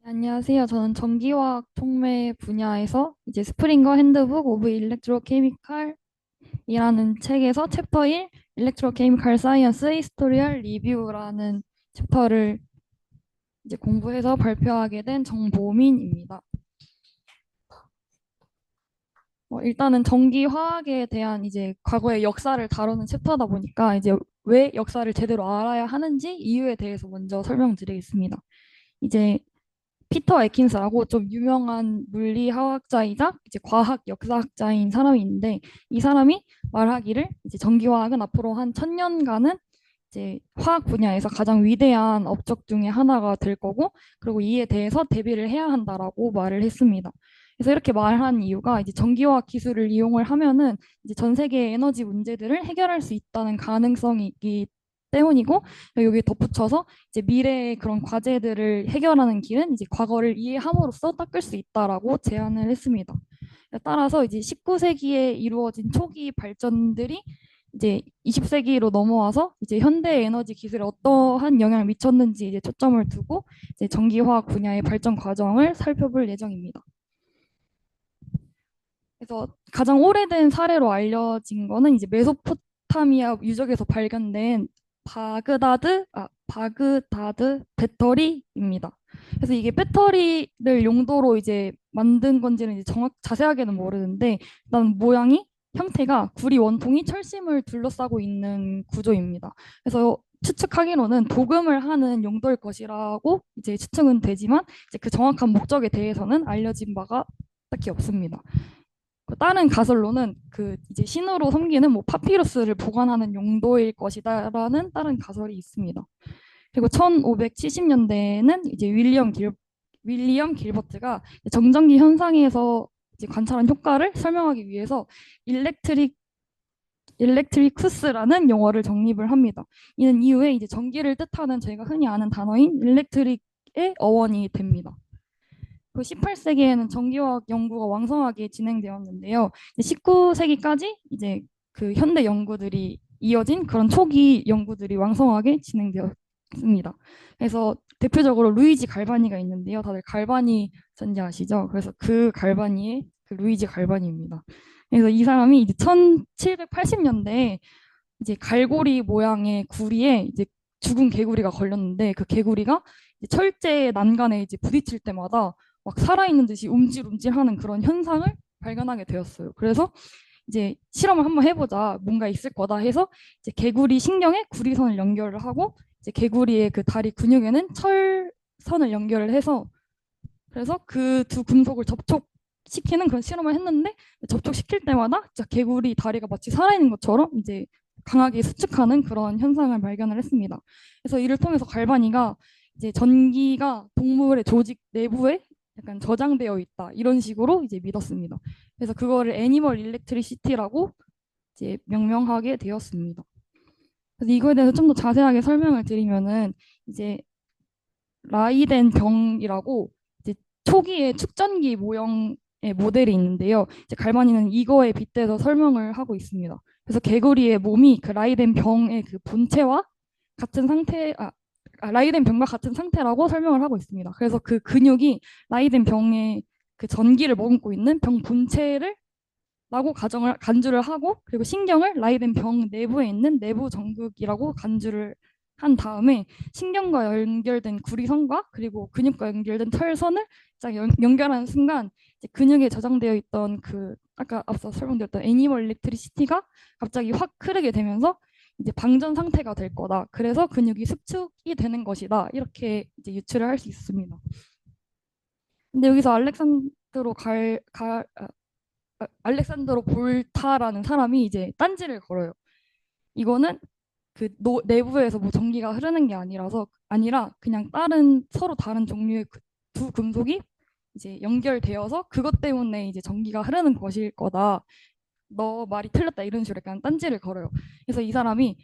안녕하세요. 저는 전기화학 촉매 분야에서 이제 스프링거 핸드북 오브 일렉트로케미칼이라는 책에서 챕터 1 일렉트로케미칼 사이언스 히스토리얼 리뷰라는 챕터를 이제 공부해서 발표하게 된 정보민입니다. 일단은 전기화학에 대한 이제 과거의 역사를 다루는 챕터다 보니까 이제 왜 역사를 제대로 알아야 하는지 이유에 대해서 먼저 설명드리겠습니다. 이제 피터 애킨스라고 좀 유명한 물리화학자이자 이제 과학 역사학자인 사람이 있는데, 이 사람이 말하기를 이제 전기화학은 앞으로 한 1000년간은 이제 화학 분야에서 가장 위대한 업적 중에 하나가 될 거고, 그리고 이에 대해서 대비를 해야 한다라고 말을 했습니다. 그래서 이렇게 말한 이유가 이제 전기화학 기술을 이용을 하면은 이제 전 세계의 에너지 문제들을 해결할 수 있다는 가능성이 있기 때문이고, 여기 덧붙여서 이제 미래의 그런 과제들을 해결하는 길은 이제 과거를 이해함으로써 닦을 수 있다라고 제안을 했습니다. 따라서 이제 19세기에 이루어진 초기 발전들이 이제 20세기로 넘어와서 이제 현대 에너지 기술에 어떠한 영향을 미쳤는지 이제 초점을 두고 이제 전기화학 분야의 발전 과정을 살펴볼 예정입니다. 그래서 가장 오래된 사례로 알려진 거는 이제 메소포타미아 유적에서 발견된 바그다드 배터리입니다. 그래서 이게 배터리를 용도로 이제 만든 건지는 이제 자세하게는 모르는데, 일단 모양이 형태가 구리 원통이 철심을 둘러싸고 있는 구조입니다. 그래서 추측하기로는 도금을 하는 용도일 것이라고 이제 추측은 되지만, 이제 그 정확한 목적에 대해서는 알려진 바가 딱히 없습니다. 다른 가설로는 그 이제 신호로 섬기는 뭐 파피루스를 보관하는 용도일 것이다라는 다른 가설이 있습니다. 그리고 1570년대에는 이제 윌리엄 길버트가 정전기 현상에서 이제 관찰한 효과를 설명하기 위해서 일렉트릭 일렉트리쿠스라는 용어를 정립을 합니다. 이는 이후에 이제 전기를 뜻하는 저희가 흔히 아는 단어인 일렉트릭의 어원이 됩니다. 그 18세기에는 전기화학 연구가 왕성하게 진행되었는데요. 19세기까지 이제 그 현대 연구들이 이어진 그런 초기 연구들이 왕성하게 진행되었습니다. 그래서 대표적으로 루이지 갈바니가 있는데요. 다들 갈바니 전지 아시죠? 그래서 그 갈바니의 그 루이지 갈바니입니다. 그래서 이 사람이 이제 1780년대에 이제 갈고리 모양의 구리에 이제 죽은 개구리가 걸렸는데, 그 개구리가 이제 철제 난간에 이제 부딪힐 때마다 막 살아있는 듯이 움찔움찔하는 그런 현상을 발견하게 되었어요. 그래서 이제 실험을 한번 해보자, 뭔가 있을 거다 해서 이제 개구리 신경에 구리선을 연결을 하고, 이제 개구리의 그 다리 근육에는 철선을 연결을 해서, 그래서 그 두 금속을 접촉시키는 그런 실험을 했는데, 접촉시킬 때마다 진짜 개구리 다리가 마치 살아있는 것처럼 이제 강하게 수축하는 그런 현상을 발견을 했습니다. 그래서 이를 통해서 갈바니가 이제 전기가 동물의 조직 내부에 약간 저장되어 있다, 이런 식으로 이제 믿었습니다. 그래서 그거를 애니멀 일렉트리시티라고 이제 명명하게 되었습니다. 그래서 이거에 대해서 좀 더 자세하게 설명을 드리면은, 이제 라이덴 병이라고 이제 초기의 축전기 모형의 모델이 있는데요. 이제 갈바니는 이거에 빗대서 설명을 하고 있습니다. 그래서 개구리의 몸이 그 라이덴 병의 그 본체와 같은 라이덴 병과 같은 상태라고 설명을 하고 있습니다. 그래서 그 근육이 라이덴 병의 그 전기를 머금고 있는 병 본체를 라고 간주를 하고, 그리고 신경을 라이덴 병 내부에 있는 내부 정극이라고 간주를 한 다음에 신경과 연결된 구리선과 그리고 근육과 연결된 털선을 딱 연결하는 순간 이제 근육에 저장되어 있던 그 아까 앞서 설명드렸던 애니멀 일렉트리시티가 갑자기 확 흐르게 되면서 이제 방전 상태가 될 거다. 그래서 근육이 수축이 되는 것이다. 이렇게 이제 유추를 할 수 있습니다. 근데 여기서 알렉산드로 볼타라는 사람이 이제 딴지를 걸어요. 이거는 그 내부에서 뭐 전기가 흐르는 게 아니라 그냥 서로 다른 종류의 그두 금속이 이제 연결되어서 그것 때문에 이제 전기가 흐르는 것일 거다. 너 말이 틀렸다, 이런 식으로 약간 딴지를 걸어요. 그래서 이 사람이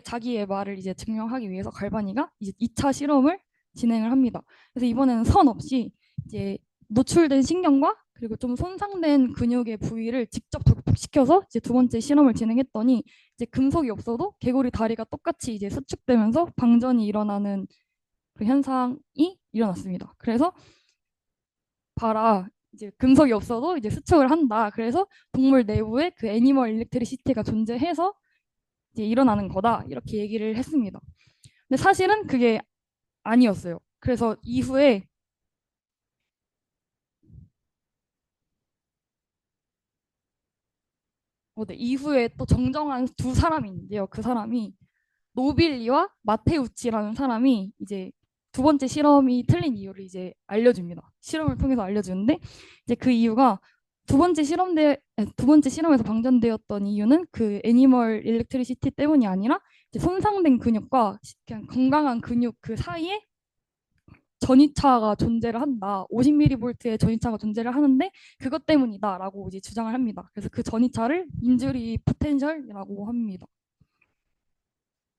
자기의 말을 이제 증명하기 위해서 갈바니가 이제 2차 실험을 진행을 합니다. 그래서 이번에는 선 없이 이제 노출된 신경과 그리고 좀 손상된 근육의 부위를 직접 접촉시켜서 이제 두 번째 실험을 진행했더니 이제 금속이 없어도 개구리 다리가 똑같이 이제 수축되면서 방전이 일어나는 그 현상이 일어났습니다. 그래서 봐라. 이제 금속이 없어도 이제 수축을 한다. 그래서 동물 내부에 그 애니멀 일렉트리시티가 존재해서 이제 일어나는 거다. 이렇게 얘기를 했습니다. 근데 사실은 그게 아니었어요. 그래서 이후에 네, 이후에 또 정정한 두 사람이 있는데요. 그 사람이 노빌리와 마테우치라는 사람이 이제 두 번째 실험이 틀린 이유를 이제 알려줍니다. 실험을 통해서 알려주는데 이제 그 이유가 두 번째 실험에서 방전되었던 이유는 그 애니멀 일렉트리시티 때문이 아니라 이제 손상된 근육과 그냥 건강한 근육 그 사이에 전이차가 존재를 한다. 50mV의 전이차가 존재를 하는데 그것 때문이다라고 이제 주장을 합니다. 그래서 그 전이차를 인주리 포텐셜이라고 합니다.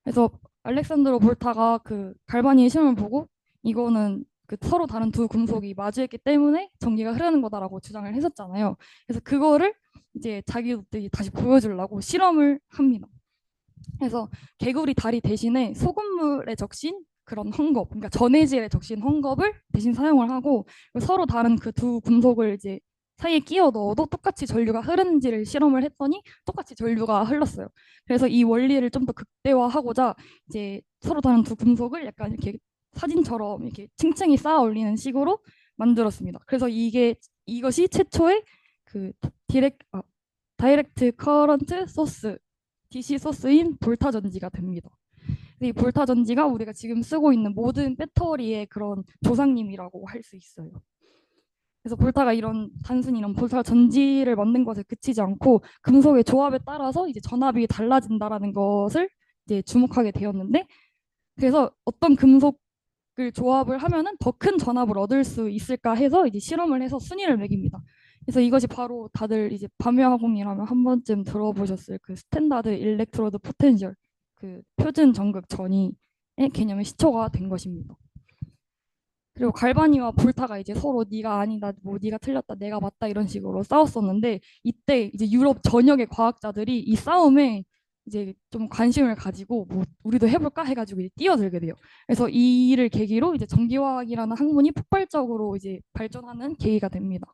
그래서 알렉산드로 볼타가 그 갈바니의 시험을 보고 이거는 그 서로 다른 두 금속이 마주했기 때문에 전기가 흐르는 거다라고 주장을 했었잖아요. 그래서 그거를 이제 자기들이 다시 보여주려고 실험을 합니다. 그래서 개구리 다리 대신에 소금물에 적신 그런 헝겊, 그러니까 전해질에 적신 헝겊을 대신 사용을 하고 서로 다른 그 두 금속을 이제 사이에 끼워 넣어도 똑같이 전류가 흐르는지를 실험을 했더니 똑같이 전류가 흘렀어요. 그래서 이 원리를 좀 더 극대화하고자 이제 서로 다른 두 금속을 약간 이렇게 사진처럼 이렇게 층층이 쌓아 올리는 식으로 만들었습니다. 그래서 이것이 최초의 그 다이렉트 커런트 소스 DC 소스인 볼타 전지가 됩니다. 이 볼타 전지가 우리가 지금 쓰고 있는 모든 배터리의 그런 조상님이라고 할 수 있어요. 그래서 볼타가 단순히 이런 볼타 전지를 만든 것에 그치지 않고 금속의 조합에 따라서 이제 전압이 달라진다라는 것을 이제 주목하게 되었는데, 그래서 어떤 금속을 조합을 하면은 더 큰 전압을 얻을 수 있을까 해서 이제 실험을 해서 순위를 매깁니다. 그래서 이것이 바로 다들 이제 밤야공이라면 한 번쯤 들어보셨을 그 스탠다드 일렉트로드 포텐셜, 그 표준 전극 전이의 개념의 시초가 된 것입니다. 그리고 갈바니와 볼타가 이제 서로 네가 아니다, 뭐 네가 틀렸다, 내가 맞다 이런 식으로 싸웠었는데, 이때 이제 유럽 전역의 과학자들이 이 싸움에 이제 좀 관심을 가지고 뭐 우리도 해볼까 해가지고 이제 뛰어들게 돼요. 그래서 이 일을 계기로 이제 전기화학이라는 학문이 폭발적으로 이제 발전하는 계기가 됩니다.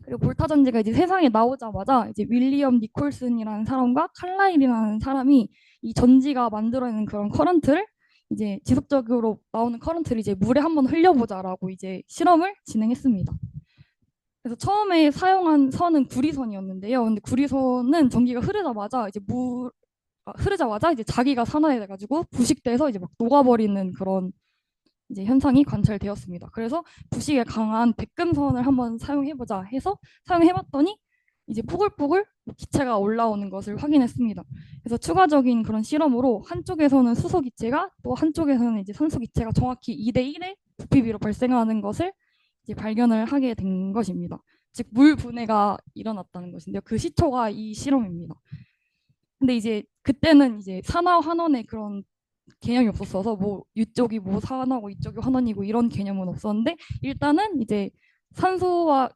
그리고 볼타 전지가 이제 세상에 나오자마자 이제 윌리엄 니콜슨이라는 사람과 칼라일이라는 사람이 이 전지가 만들어내는 그런 커런트를 이제 지속적으로 나오는 커런트를 이제 물에 한번 흘려보자라고 이제 실험을 진행했습니다. 그래서 처음에 사용한 선은 구리선이었는데요. 근데 구리선은 전기가 흐르자마자 흐르자마자 이제 자기가 산화해가지고 부식돼서 이제 막 녹아버리는 그런 이제 현상이 관찰되었습니다. 그래서 부식에 강한 백금선을 한번 사용해보자 해서 사용해봤더니 이제 뽀글뽀글 기체가 올라오는 것을 확인했습니다. 그래서 추가적인 그런 실험으로 한쪽에서는 수소 기체가 또 한쪽에서는 이제 산소 기체가 정확히 2대1의 부피비로 발생하는 것을 이제 발견을 하게 된 것입니다. 즉 물 분해가 일어났다는 것인데요. 그 시초가 이 실험입니다. 근데 이제 그때는 이제 산화 환원의 그런 개념이 없었어서 뭐 이쪽이 뭐 산화고 이쪽이 환원이고 이런 개념은 없었는데, 일단은 이제 산소와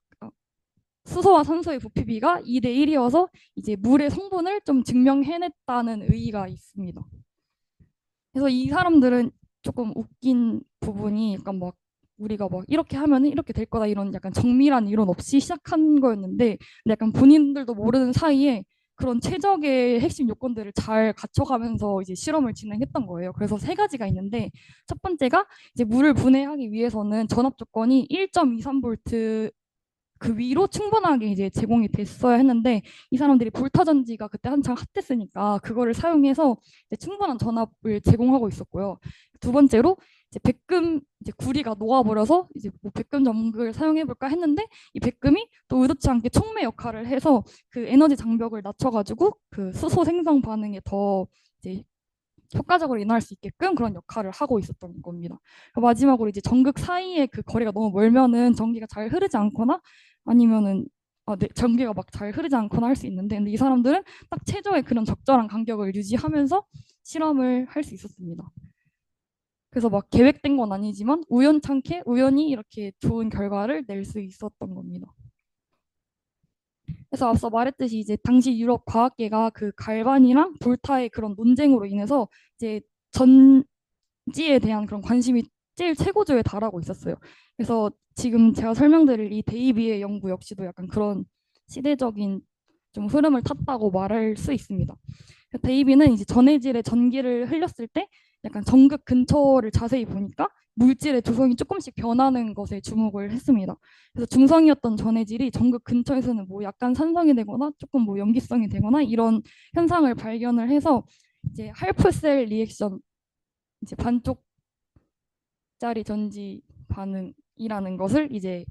수소와 산소의 부피비가 2대1이어서 이제 물의 성분을 좀 증명해냈다는 의의가 있습니다. 그래서 이 사람들은 조금 웃긴 부분이 약간 막 우리가 막 이렇게 하면은 이렇게 될 거다 이런 약간 정밀한 이론 없이 시작한 거였는데, 근데 약간 본인들도 모르는 사이에 그런 최적의 핵심 요건들을 잘 갖춰가면서 이제 실험을 진행했던 거예요. 그래서 세 가지가 있는데, 첫 번째가 이제 물을 분해하기 위해서는 전압 조건이 1.23V 그 위로 충분하게 이제 제공이 됐어야 했는데, 이 사람들이 볼타 전지가 그때 한창 핫했으니까 그거를 사용해서 이제 충분한 전압을 제공하고 있었고요. 두 번째로 이제 백금 이제 구리가 녹아버려서 이제 뭐 백금 전극을 사용해 볼까 했는데, 이 백금이 또 의도치 않게 촉매 역할을 해서 그 에너지 장벽을 낮춰가지고 그 수소 생성 반응에 더 이제 효과적으로 인하할 수 있게끔 그런 역할을 하고 있었던 겁니다. 마지막으로 이제 전극 사이에 그 거리가 너무 멀면은 전기가 잘 흐르지 않거나 아니면은 네, 전기가 막 잘 흐르지 않거나 할 수 있는데, 근데 이 사람들은 딱 최저의 그런 적절한 간격을 유지하면서 실험을 할 수 있었습니다. 그래서 막 계획된 건 아니지만 우연찮게 우연히 이렇게 좋은 결과를 낼 수 있었던 겁니다. 그래서 앞서 말했듯이 이제 당시 유럽 과학계가 그 갈반이랑 볼타의 그런 논쟁으로 인해서 이제 전지에 대한 그런 관심이 제일 최고조에 달하고 있었어요. 그래서 지금 제가 설명드릴 이 데이비의 연구 역시도 약간 그런 시대적인 좀 흐름을 탔다고 말할 수 있습니다. 데이비는 이제 전해질에 전기를 흘렸을 때 약간 전극 근처를 자세히 보니까 물질의 조성이 조금씩 변하는 것에 주목을 했습니다. 그래서 중성이었던 전해질이 전극 근처에서는 뭐 약간 산성이 되거나 조금 뭐 염기성이 되거나 이런 현상을 발견을 해서 이제 할프셀 리액션, 이제 반쪽짜리 전지 반응이라는 것을 이제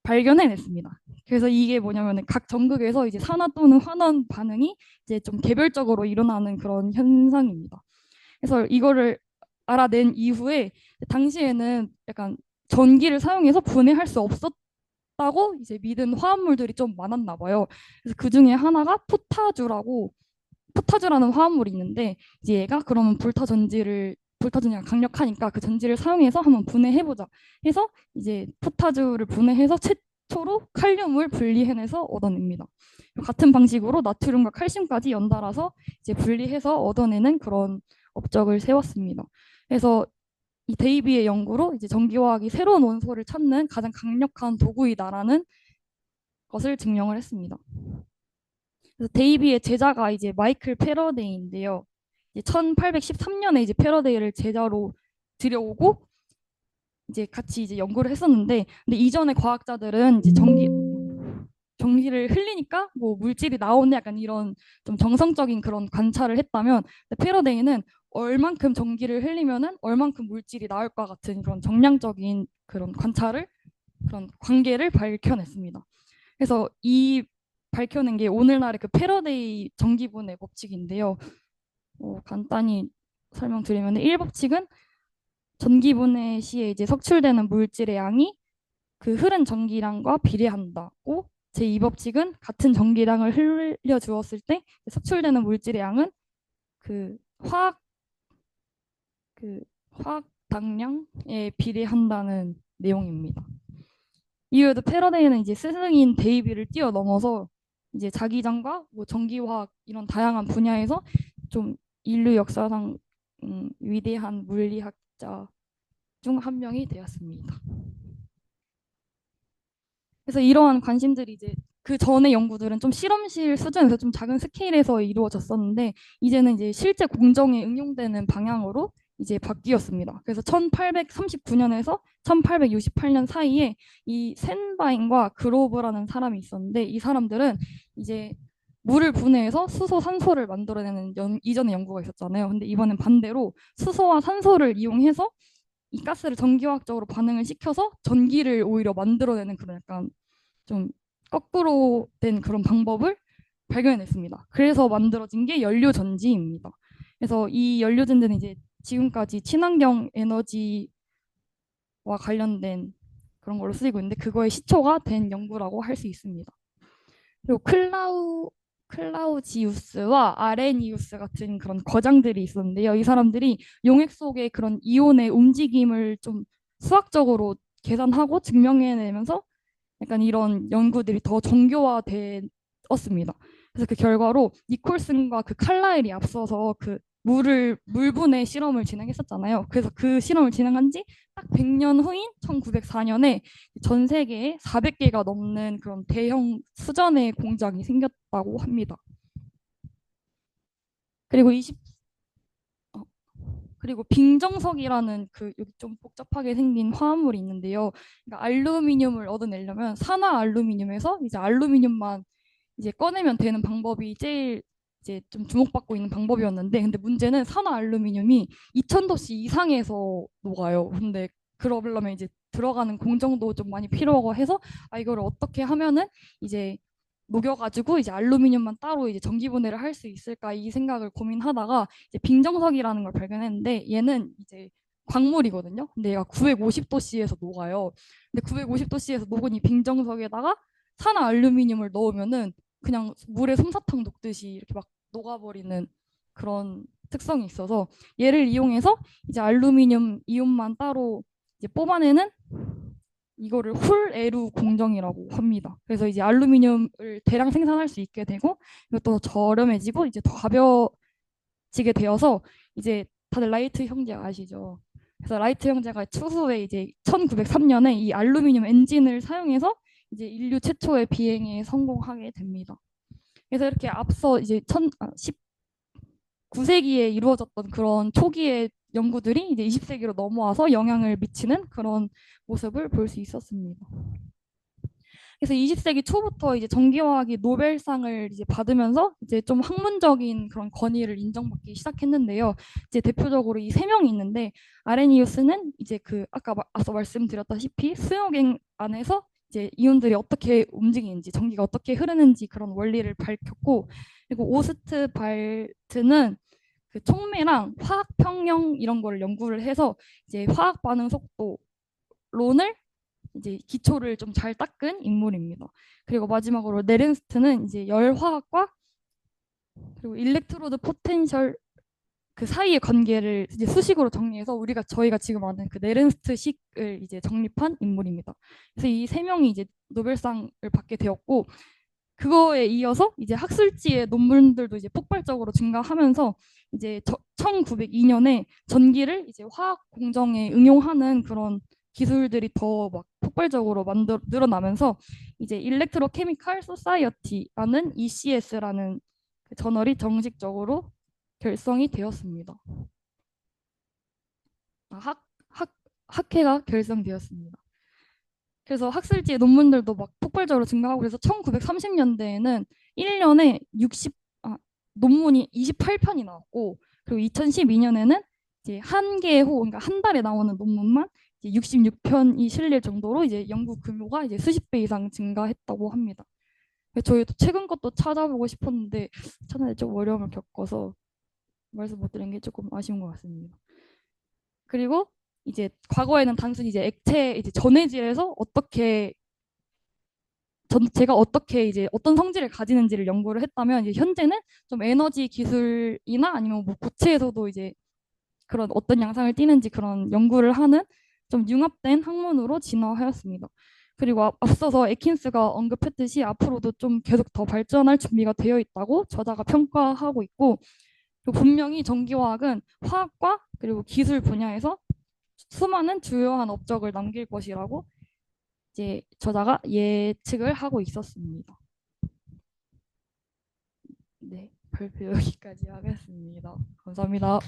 발견해냈습니다. 그래서 이게 뭐냐면은 각 전극에서 이제 산화 또는 환원 반응이 이제 좀 개별적으로 일어나는 그런 현상입니다. 그래서 이거를 알아낸 이후에 당시에는 약간 전기를 사용해서 분해할 수 없었다고 이제 믿은 화합물들이 좀 많았나 봐요. 그래서 그 중에 하나가 포타주라는 화합물이 있는데 이제 얘가 그러면 불타 전지가 강력하니까 그 전지를 사용해서 한번 분해해보자 해서 이제 포타주를 분해해서 최초로 칼륨을 분리해내서 얻어냅니다. 같은 방식으로 나트륨과 칼슘까지 연달아서 이제 분리해서 얻어내는 그런 업적을 세웠습니다. 그래서 이 데이비의 연구로 이제 전기화학이 새로운 원소를 찾는 가장 강력한 도구이다라는 것을 증명을 했습니다. 그래서 데이비의 제자가 이제 마이클 패러데이인데요. 이제 1813년에 이제 패러데이를 제자로 들여오고 이제 같이 이제 연구를 했었는데, 근데 이전의 과학자들은 이제 전기를 흘리니까 뭐 물질이 나오는 약간 이런 좀 정성적인 그런 관찰을 했다면, 패러데이는 얼만큼 전기를 흘리면은 얼만큼 물질이 나올 것 같은 그런 정량적인 그런 관계를 밝혀냈습니다. 그래서 이 밝혀낸 게 오늘날의 그 패러데이 전기분해 법칙인데요. 간단히 설명드리면 1법칙은 전기분해 시에 이제 석출되는 물질의 양이 그 흐른 전기량과 비례한다고, 제2법칙은 같은 전기량을 흘려 주었을 때 석출되는 물질의 양은 그 화학 그 화학 당량에 비례한다는 내용입니다. 이후에도 패러데이는 이제 스승인 데이비를 뛰어넘어서 이제 자기장과 뭐 전기화학 이런 다양한 분야에서 좀 인류 역사상 위대한 물리학자 중 한 명이 되었습니다. 그래서 이러한 관심들이 이제 그 전의 연구들은 좀 실험실 수준에서 좀 작은 스케일에서 이루어졌었는데, 이제는 이제 실제 공정에 응용되는 방향으로 이제 바뀌었습니다. 그래서 1839년에서 1868년 사이에 이 센바인과 그로브라는 사람이 있었는데, 이 사람들은 이제 물을 분해해서 수소, 산소를 만들어내는 이전의 연구가 있었잖아요. 근데 이번엔 반대로 수소와 산소를 이용해서 이 가스를 전기화학적으로 반응을 시켜서 전기를 오히려 만들어내는 그런 약간 좀 거꾸로 된 그런 방법을 발견했습니다. 그래서 만들어진 게 연료전지입니다. 그래서 이 연료전지는 이제 지금까지 친환경 에너지와 관련된 그런 걸로 쓰이고 있는데, 그거의 시초가 된 연구라고 할 수 있습니다. 그리고 클라우지우스와 아레니우스 같은 그런 거장들이 있었는데요. 이 사람들이 용액 속의 그런 이온의 움직임을 좀 수학적으로 계산하고 증명해내면서 약간 이런 연구들이 더 정교화되었습니다. 그래서 그 결과로 니콜슨과 그 칼라일이 앞서서 그 물분해 실험을 진행했었잖아요. 그래서 그 실험을 진행한 지 딱 100년 후인 1904년에 전 세계에 400개가 넘는 그런 대형 수전의 공장이 생겼다고 합니다. 그리고 20 어, 그리고 빙정석이라는 그 여기 좀 복잡하게 생긴 화합물이 있는데요. 그러니까 알루미늄을 얻어내려면 산화 알루미늄에서 이제 알루미늄만 이제 꺼내면 되는 방법이 제일 이제 좀 주목받고 있는 방법이었는데, 근데 문제는 산화 알루미늄이 2000도씨 이상에서 녹아요. 근데 그러려면 이제 들어가는 공정도 좀 많이 필요하고 해서, 이거를 어떻게 하면은 이제 녹여가지고 이제 알루미늄만 따로 이제 전기 분해를 할 수 있을까 이 생각을 고민하다가 이제 빙정석이라는 걸 발견했는데, 얘는 이제 광물이거든요. 근데 얘가 950도씨에서 녹아요. 근데 950도씨에서 녹은 이 빙정석에다가 산화 알루미늄을 넣으면은 그냥 물에 솜사탕 녹듯이 이렇게 막 녹아버리는 그런 특성이 있어서, 얘를 이용해서 이제 알루미늄 이온만 따로 이제 뽑아내는 이거를 홀에루 공정이라고 합니다. 그래서 이제 알루미늄을 대량 생산할 수 있게 되고, 이것도 저렴해지고 이제 더 가벼워지게 되어서 이제 다들 라이트 형제 아시죠? 그래서 라이트 형제가 추후에 이제 1903년에 이 알루미늄 엔진을 사용해서 이제 인류 최초의 비행에 성공하게 됩니다. 그래서 이렇게 앞서 이제 19세기에 이루어졌던 그런 초기의 연구들이 이제 20세기로 넘어와서 영향을 미치는 그런 모습을 볼 수 있었습니다. 그래서 20세기 초부터 이제 전기화학이 노벨상을 이제 받으면서 이제 좀 학문적인 그런 권위를 인정받기 시작했는데요. 이제 대표적으로 이 세 명이 있는데 아레니우스는 이제 그 아까 앞서 말씀드렸다시피 수용액 안에서 이제 이온들이 어떻게 움직이는지 전기가 어떻게 흐르는지 그런 원리를 밝혔고, 그리고 오스트 발트는 그 촉매랑 화학 평형 이런 거를 연구를 해서 이제 화학 반응 속도론을 이제 기초를 좀 잘 닦은 인물입니다. 그리고 마지막으로 네른스트는 이제 열화학과 그리고 일렉트로드 포텐셜 그 사이의 관계를 이제 수식으로 정리해서 저희가 지금 아는 그 네른스트식을 이제 정립한 인물입니다. 그래서 이 세 명이 이제 노벨상을 받게 되었고, 그거에 이어서 이제 학술지의 논문들도 이제 폭발적으로 증가하면서 이제 1902년에 전기를 이제 화학 공정에 응용하는 그런 기술들이 더 막 폭발적으로 늘어나면서 이제 일렉트로 케미칼 소사이어티라는 ECS라는 그 저널이 정식적으로 결성이 되었습니다. 학회가 결성되었습니다. 그래서 학술지의 논문들도 막 폭발적으로 증가하고, 그래서 1930년대에는 1년에 논문이 28편이 나왔고, 그리고 2012년에는 이제 한 개의 그러니까 한 달에 나오는 논문만 이제 66편이 실릴 정도로 이제 연구 규모가 이제 수십 배 이상 증가했다고 합니다. 저희도 최근 것도 찾아보고 싶었는데 찾아내 좀 어려움을 겪어서 말씀 못 드린 게 조금 아쉬운 것 같습니다. 그리고 이제 과거에는 단순히 이제 액체 이제 전해질에서 제가 어떻게 이제 어떤 성질을 가지는지를 연구를 했다면, 이제 현재는 좀 에너지 기술이나 아니면 뭐 고체에서도 이제 그런 어떤 양상을 띠는지 그런 연구를 하는 좀 융합된 학문으로 진화하였습니다. 그리고 앞서서 에킨스가 언급했듯이 앞으로도 좀 계속 더 발전할 준비가 되어 있다고 저자가 평가하고 있고, 그리고 분명히 전기화학은 화학과 그리고 기술 분야에서 수많은 주요한 업적을 남길 것이라고 이제 저자가 예측을 하고 있었습니다. 네, 발표 여기까지 하겠습니다. 감사합니다.